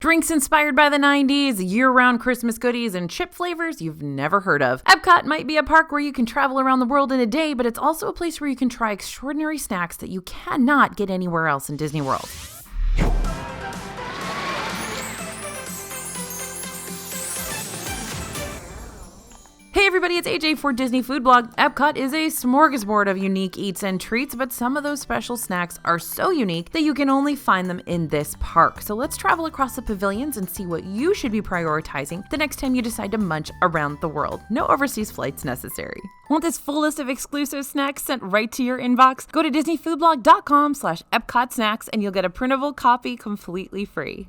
Drinks inspired by the 90s, year-round Christmas goodies, and chip flavors you've never heard of. EPCOT might be a park where you can travel around the world in a day, but it's also a place where you can try extraordinary snacks that you cannot get anywhere else in Disney World. Hey everybody, it's AJ for Disney Food Blog. EPCOT is a smorgasbord of unique eats and treats, but some of those special snacks are so unique that you can only find them in this park. So let's travel across the pavilions and see what you should be prioritizing the next time you decide to munch around the world. No overseas flights necessary. Want this full list of exclusive snacks sent right to your inbox? Go to disneyfoodblog.com/EPCOT snacks and you'll get a printable copy completely free.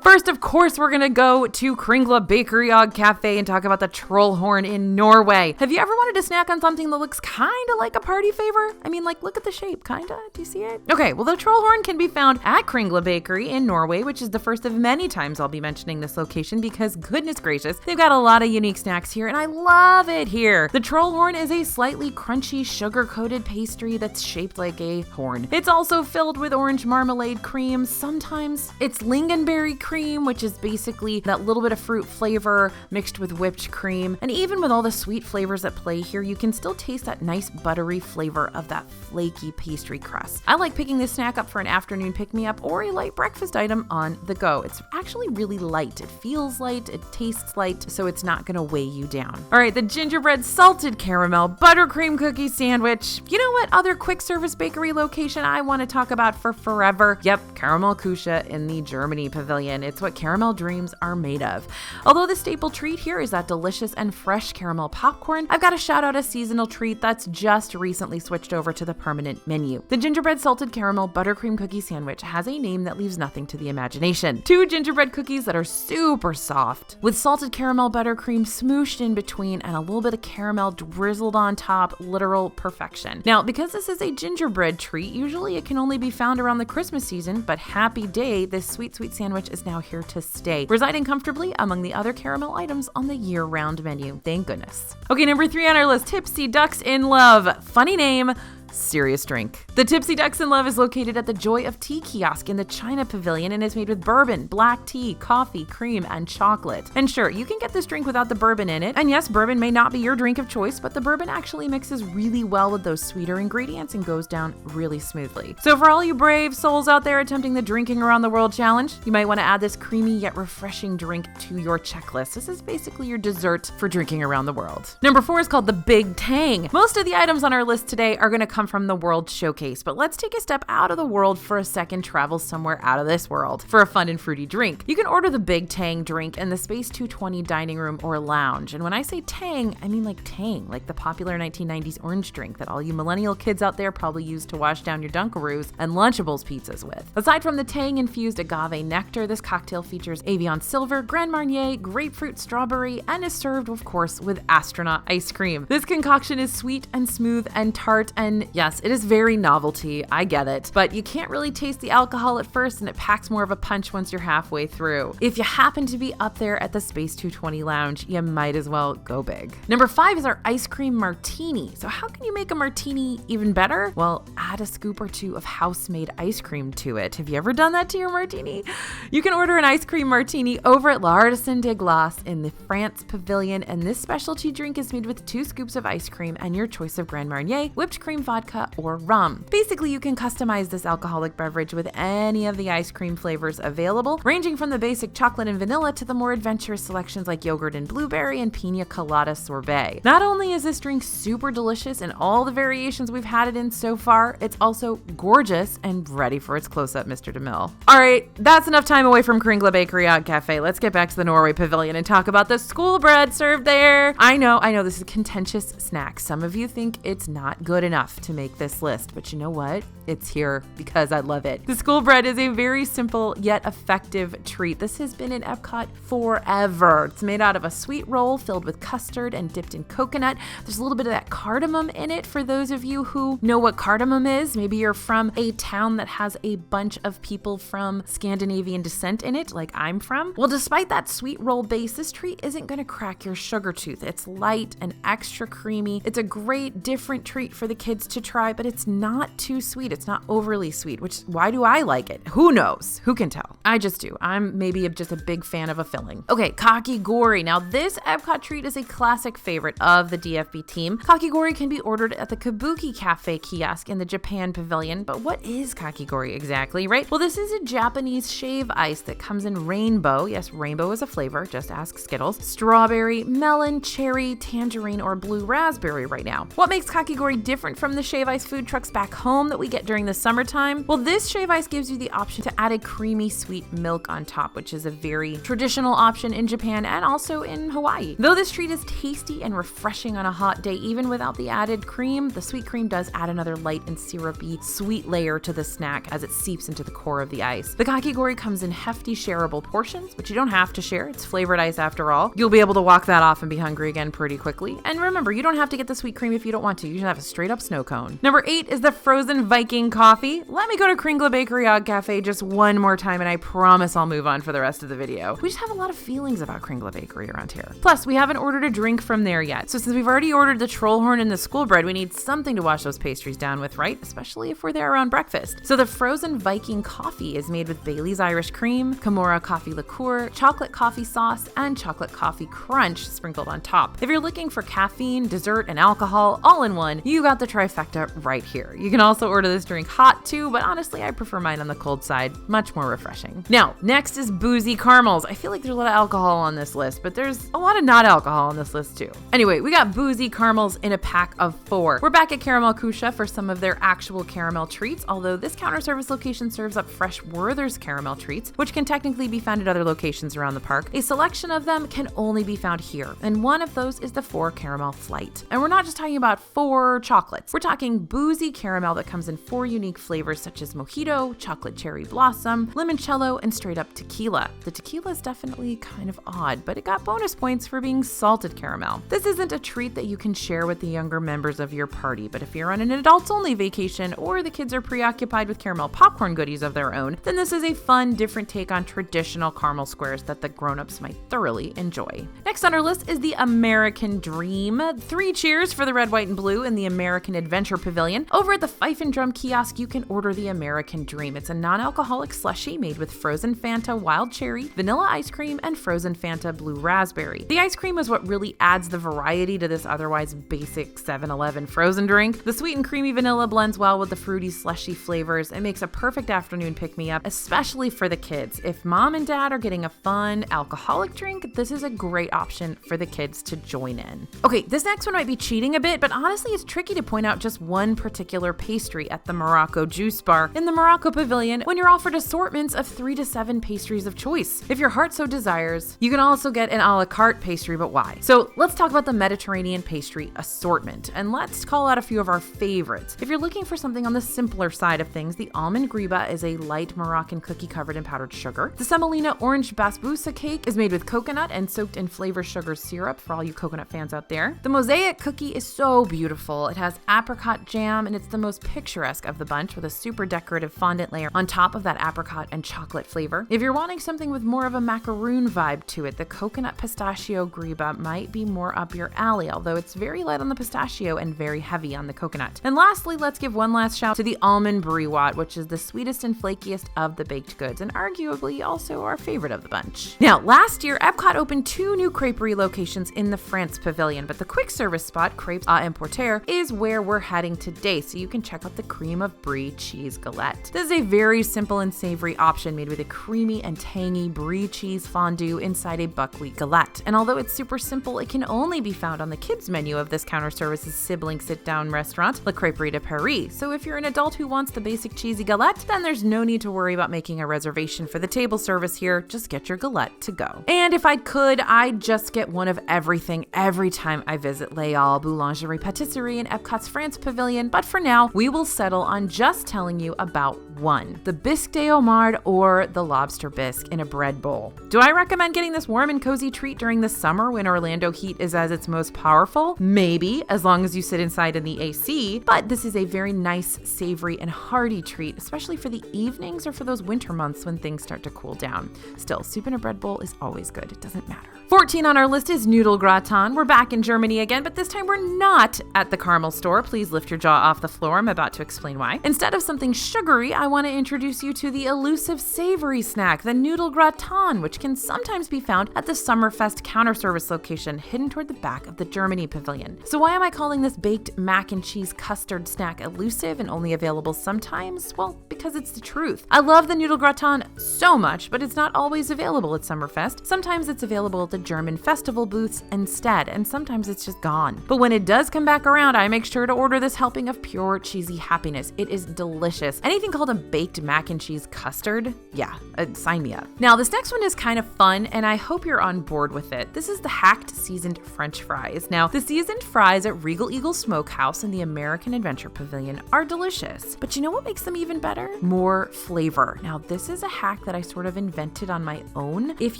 First, of course, we're gonna go to Kringla Bakery og Cafe and talk about the Trollhorn in Norway. Have you ever wanted to snack on something that looks kinda like a party favor? I mean, like, look at the shape, kinda. Do you see it? Okay, well, the Trollhorn can be found at Kringla Bakery in Norway, which is the first of many times I'll be mentioning this location because, goodness gracious, they've got a lot of unique snacks here, and I love it here. The Trollhorn is a slightly crunchy, sugar-coated pastry that's shaped like a horn. It's also filled with orange marmalade cream. Sometimes it's lingonberry cream, which is basically that little bit of fruit flavor mixed with whipped cream. And even with all the sweet flavors at play here, you can still taste that nice buttery flavor of that flaky pastry crust. I like picking this snack up for an afternoon pick-me-up or a light breakfast item on the go. It's actually really light. It feels light, it tastes light, so it's not gonna weigh you down. All right, the gingerbread salted caramel buttercream cookie sandwich. You know what other quick service bakery location I want to talk about for forever? Yep, Caramel Kusha in the Germany pavilion. It's what caramel dreams are made of. Although the staple treat here is that delicious and fresh caramel popcorn, I've got to shout out a seasonal treat that's just recently switched over to the permanent menu. The gingerbread salted caramel buttercream cookie sandwich has a name that leaves nothing to the imagination. 2 gingerbread cookies that are super soft, with salted caramel buttercream smooshed in between and a little bit of caramel drizzled on top, literal perfection. Now, because this is a gingerbread treat, usually it can only be found around the Christmas season, but happy day, this sweet sandwich is now here to stay, residing comfortably among the other caramel items on the year-round menu. Thank goodness. Okay, number 3 on our list, Tipsy Ducks in Love. Funny name, serious drink. The Tipsy Ducks in Love is located at the Joy of Tea kiosk in the China Pavilion and is made with bourbon, black tea, coffee, cream, and chocolate. And sure, you can get this drink without the bourbon in it. And yes, bourbon may not be your drink of choice, but the bourbon actually mixes really well with those sweeter ingredients and goes down really smoothly. So for all you brave souls out there attempting the Drinking Around the World challenge, you might want to add this creamy yet refreshing drink to your checklist. This is basically your dessert for drinking around the world. Number 4 is called the Big Tang. Most of the items on our list today are going to come from the World Showcase, but let's take a step out of the world for a second, travel somewhere out of this world for a fun and fruity drink. You can order the Big Tang drink in the Space 220 dining room or lounge. And when I say tang, I mean like Tang, like the popular 1990s orange drink that all you millennial kids out there probably used to wash down your Dunkaroos and Lunchables pizzas with. Aside from the Tang-infused agave nectar, this cocktail features Avion Silver, Grand Marnier, grapefruit strawberry, and is served, of course, with astronaut ice cream. This concoction is sweet and smooth and tart, and yes, it is very novelty, I get it, but you can't really taste the alcohol at first and it packs more of a punch once you're halfway through. If you happen to be up there at the Space 220 lounge, you might as well go big. Number 5 is our ice cream martini. So how can you make a martini even better? Well, add a scoop or 2 of house-made ice cream to it. Have you ever done that to your martini? You can order an ice cream martini over at L'Artisan de Glace in the France Pavilion, and this specialty drink is made with 2 scoops of ice cream and your choice of Grand Marnier, whipped cream vodka, or rum. Basically, you can customize this alcoholic beverage with any of the ice cream flavors available, ranging from the basic chocolate and vanilla to the more adventurous selections like yogurt and blueberry and pina colada sorbet. Not only is this drink super delicious in all the variations we've had it in so far, it's also gorgeous and ready for its close-up, Mr. DeMille. All right, that's enough time away from Kringla Bakery og Cafe. Let's get back to the Norway Pavilion and talk about the school bread served there. I know this is a contentious snack. Some of you think it's not good enough to make this list, but you know what? It's here because I love it. The school bread is a very simple yet effective treat. This has been in EPCOT forever. It's made out of a sweet roll filled with custard and dipped in coconut. There's a little bit of that cardamom in it for those of you who know what cardamom is. Maybe you're from a town that has a bunch of people from Scandinavian descent in it, like I'm from. Well, despite that sweet roll base, this treat isn't going to crack your sugar tooth. It's light and extra creamy. It's a great different treat for the kids to to try, but it's not too sweet. It's not overly sweet, which why do I like it? Who knows? Who can tell? I just do. I'm maybe just a big fan of a filling. Okay, Kakeguori. Now this EPCOT treat is a classic favorite of the DFB team. Kakeguori can be ordered at the Kabuki Cafe kiosk in the Japan Pavilion, but what is Kakeguori exactly, right? Well, this is a Japanese shave ice that comes in rainbow. Yes, rainbow is a flavor, just ask Skittles. Strawberry, melon, cherry, tangerine, or blue raspberry right now. What makes Kakeguori different from the shave ice food trucks back home that we get during the summertime? Well, this shave ice gives you the option to add a creamy sweet milk on top, which is a very traditional option in Japan and also in Hawaii. Though this treat is tasty and refreshing on a hot day, even without the added cream, the sweet cream does add another light and syrupy sweet layer to the snack as it seeps into the core of the ice. The Kakeguori comes in hefty shareable portions, but you don't have to share. It's flavored ice after all. You'll be able to walk that off and be hungry again pretty quickly. And remember, you don't have to get the sweet cream if you don't want to. You can have a straight up snow cone. Number 8 is the frozen Viking coffee. Let me go to Kringla Bakery Odd Cafe just one more time and I promise I'll move on for the rest of the video. We just have a lot of feelings about Kringla Bakery around here. Plus, we haven't ordered a drink from there yet. So since we've already ordered the Trollhorn and the school bread, we need something to wash those pastries down with, right? Especially if we're there around breakfast. So the frozen Viking coffee is made with Bailey's Irish cream, Kimura coffee liqueur, chocolate coffee sauce, and chocolate coffee crunch sprinkled on top. If you're looking for caffeine, dessert, and alcohol all in one, you got the trifecta right here. You can also order this drink hot too, but honestly, I prefer mine on the cold side. Much more refreshing. Now, next is boozy caramels. I feel like there's a lot of alcohol on this list, but there's a lot of not alcohol on this list too. Anyway, we got boozy caramels in a pack of 4. We're back at Caramel Kusha for some of their actual caramel treats, although this counter service location serves up fresh Werther's caramel treats, which can technically be found at other locations around the park. A selection of them can only be found here, and one of those is the 4 caramel flight. And we're not just talking about 4 chocolates. We're talking boozy caramel that comes in 4 unique flavors such as mojito, chocolate cherry blossom, limoncello, and straight up tequila. The tequila is definitely kind of odd, but it got bonus points for being salted caramel. This isn't a treat that you can share with the younger members of your party, but if you're on an adults-only vacation or the kids are preoccupied with caramel popcorn goodies of their own, then this is a fun, different take on traditional caramel squares that the grown-ups might thoroughly enjoy. Next on our list is the American Dream. 3 cheers for the red, white, and blue in the American Adventure Pavilion. Over at the Fife and Drum kiosk, you can order the American Dream. It's a non-alcoholic slushie made with frozen Fanta wild cherry, vanilla ice cream, and frozen Fanta blue raspberry. The ice cream is what really adds the variety to this otherwise basic 7-Eleven frozen drink. The sweet and creamy vanilla blends well with the fruity slushy flavors. It makes a perfect afternoon pick-me-up, especially for the kids. If mom and dad are getting a fun alcoholic drink, this is a great option for the kids to join in. Okay, this next one might be cheating a bit, but honestly it's tricky to point out just one particular pastry at the Morocco Juice Bar in the Morocco Pavilion when you're offered assortments of 3 to 7 pastries of choice. If your heart so desires, you can also get an a la carte pastry, but why? So let's talk about the Mediterranean pastry assortment, and let's call out a few of our favorites. If you're looking for something on the simpler side of things, the almond griba is a light Moroccan cookie covered in powdered sugar. The semolina orange basbousa cake is made with coconut and soaked in flavor sugar syrup for all you coconut fans out there. The mosaic cookie is so beautiful. It has apricot jam and it's the most picturesque of the bunch with a super decorative fondant layer on top of that apricot and chocolate flavor. If you're wanting something with more of a macaroon vibe to it, the coconut pistachio griba might be more up your alley, although it's very light on the pistachio and very heavy on the coconut. And lastly, let's give one last shout to the almond brie wat, which is the sweetest and flakiest of the baked goods and arguably also our favorite of the bunch. Now, last year, EPCOT opened 2 new creperie locations in the France Pavilion, but the quick service spot, Crepes à Emporter, is where we're heading today, so you can check out the cream of brie cheese galette. This is a very simple and savory option made with a creamy and tangy brie cheese fondue inside a buckwheat galette. And although it's super simple, it can only be found on the kids menu of this counter service's sibling sit-down restaurant, La Crêperie de Paris. So if you're an adult who wants the basic cheesy galette, then there's no need to worry about making a reservation for the table service here. Just get your galette to go. And if I could, I'd just get one of everything every time I visit Les Halles Boulangerie Patisserie in EPCOT's France Pavilion, but for now, we will settle on just telling you about one, the bisque de homard or the lobster bisque in a bread bowl. Do I recommend getting this warm and cozy treat during the summer when Orlando heat is at its most powerful? Maybe, as long as you sit inside in the AC, but this is a very nice, savory, and hearty treat, especially for the evenings or for those winter months when things start to cool down. Still, soup in a bread bowl is always good. It doesn't matter. 14 on our list is Noodle graton. We're back in Germany again, but this time we're not at the Caramel store. Please please lift your jaw off the floor. I'm about to explain why. Instead of something sugary, I want to introduce you to the elusive savory snack, the Noodle graton, which can sometimes be found at the Summerfest counter service location hidden toward the back of the Germany pavilion. So why am I calling this baked mac and cheese custard snack elusive and only available sometimes? Well, because it's the truth. I love the Noodle graton so much, but it's not always available at Summerfest. Sometimes it's available at the German festival booths instead, and sometimes it's just gone. But when it does come back around, I make sure to order this helping of pure cheesy happiness. It is delicious. Anything called a baked mac and cheese custard? Yeah, sign me up. Now, this next one is kind of fun, and I hope you're on board with it. This is the hacked seasoned French fries. Now, the seasoned fries at Regal Eagle Smokehouse in the American Adventure Pavilion are delicious. But you know what makes them even better? More flavor. Now, this is a hack that I sort of invented on my own. If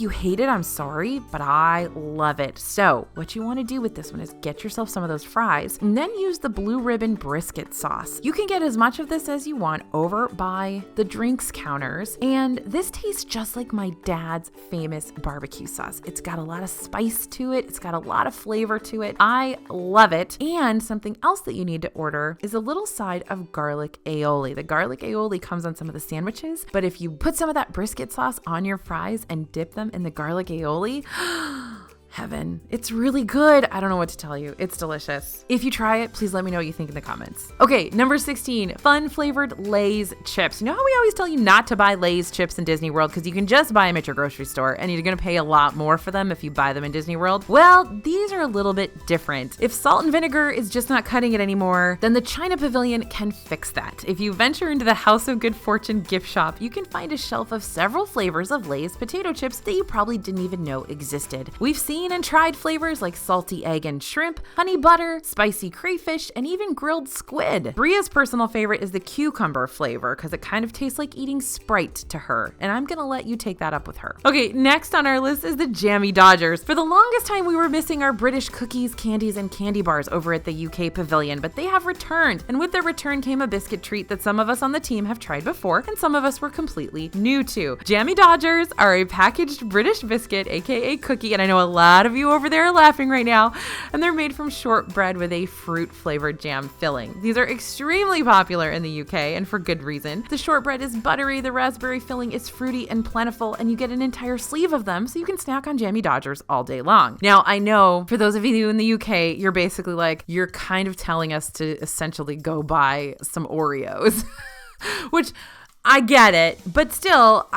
you hate it, I'm sorry, but I love it. So, what you want to do with this one is get yourself some of those fries and then use the Blue Ribbon brisket sauce. You can get as much of this as you want over by the drinks counters, and this tastes just like my dad's famous barbecue sauce. It's got a lot of spice to it. It's got a lot of flavor to it. I love it. And something else that you need to order is a little side of garlic aioli. The garlic aioli comes on some of the sandwiches, but if you put some of that brisket sauce on your fries and dip them in the garlic aioli, heaven. It's really good. I don't know what to tell you. It's delicious. If you try it, please let me know what you think in the comments. Okay, number 16, fun flavored Lay's chips. You know how we always tell you not to buy Lay's chips in Disney World because you can just buy them at your grocery store and you're going to pay a lot more for them if you buy them in Disney World? Well, these are a little bit different. If salt and vinegar is just not cutting it anymore, then the China Pavilion can fix that. If you venture into the House of Good Fortune gift shop, you can find a shelf of several flavors of Lay's potato chips that you probably didn't even know existed. We've seen and tried flavors like salty egg and shrimp, honey butter, spicy crayfish, and even grilled squid. Bria's personal favorite is the cucumber flavor because it kind of tastes like eating Sprite to her, and I'm gonna let you take that up with her. Okay, next on our list is the Jammy Dodgers. For the longest time, we were missing our British cookies, candies, and candy bars over at the UK Pavilion, but they have returned, and with their return came a biscuit treat that some of us on the team have tried before, and some of us were completely new to. Jammy Dodgers are a packaged British biscuit, aka cookie, and I know a lot of you over there are laughing right now, and they're made from shortbread with a fruit-flavored jam filling. These are extremely popular in the UK, and for good reason. The shortbread is buttery, the raspberry filling is fruity and plentiful, and you get an entire sleeve of them so you can snack on Jammy Dodgers all day long. Now, I know for those of you in the UK, you're basically like, you're kind of telling us to essentially go buy some Oreos, which I get it, but still,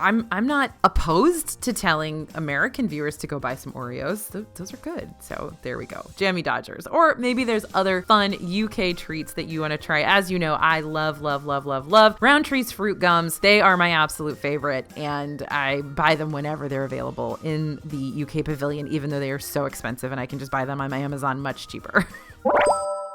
I'm not opposed to telling American viewers to go buy some Oreos. Those are good. So there we go. Jammy Dodgers. Or maybe there's other fun UK treats that you want to try. As you know, I love Rowntree's fruit gums. They are my absolute favorite, and I buy them whenever they're available in the UK Pavilion, even though they are so expensive and I can just buy them on my Amazon much cheaper.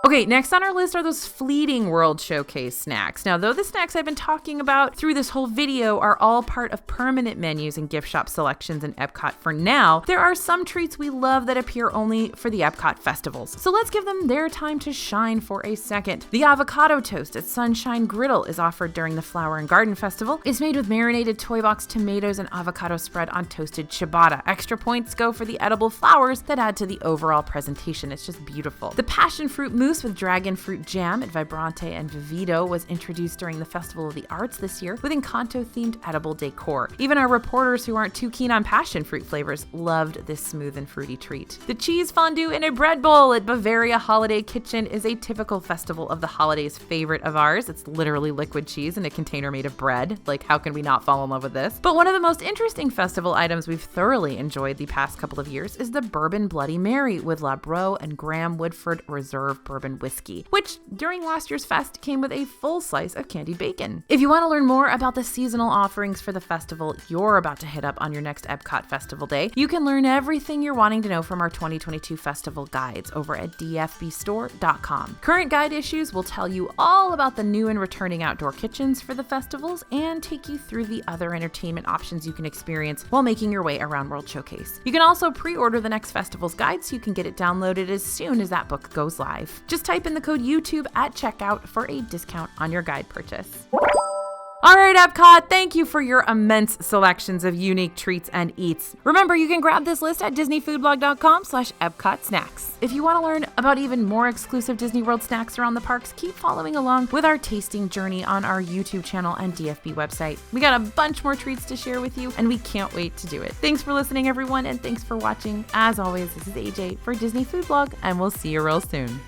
Okay, next on our list are those fleeting World Showcase snacks. Now, though the snacks I've been talking about through this whole video are all part of permanent menus and gift shop selections in EPCOT for now, there are some treats we love that appear only for the EPCOT festivals. So let's give them their time to shine for a second. The avocado toast at Sunshine Griddle is offered during the Flower and Garden Festival. It's made with marinated toy box tomatoes and avocado spread on toasted ciabatta. Extra points go for the edible flowers that add to the overall presentation. It's just beautiful. The passion fruit mousse with dragon fruit jam at Vibrante and Vivito was introduced during the Festival of the Arts this year with Encanto-themed edible decor. Even our reporters who aren't too keen on passion fruit flavors loved this smooth and fruity treat. The cheese fondue in a bread bowl at Bavaria Holiday Kitchen is a typical Festival of the Holidays favorite of ours. It's literally liquid cheese in a container made of bread. Like, how can we not fall in love with this? But one of the most interesting festival items we've thoroughly enjoyed the past couple of years is the Bourbon Bloody Mary with La Bro and Graham Woodford Reserve Bourbon Whiskey, which during last year's fest came with a full slice of candied bacon. If you want to learn more about the seasonal offerings for the festival you're about to hit up on your next EPCOT Festival Day, you can learn everything you're wanting to know from our 2022 festival guides over at dfbstore.com. Current guide issues will tell you all about the new and returning outdoor kitchens for the festivals and take you through the other entertainment options you can experience while making your way around World Showcase. You can also pre-order the next festival's guide so you can get it downloaded as soon as that book goes live. Just type in the code YouTube at checkout for a discount on your guide purchase. All right, Epcot, thank you for your immense selections of unique treats and eats. Remember, you can grab this list at disneyfoodblog.com/EpcotSnacks. If you want to learn about even more exclusive Disney World snacks around the parks, keep following along with our tasting journey on our YouTube channel and DFB website. We got a bunch more treats to share with you, and we can't wait to do it. Thanks for listening, everyone, and thanks for watching. As always, this is AJ for Disney Food Blog, and we'll see you real soon.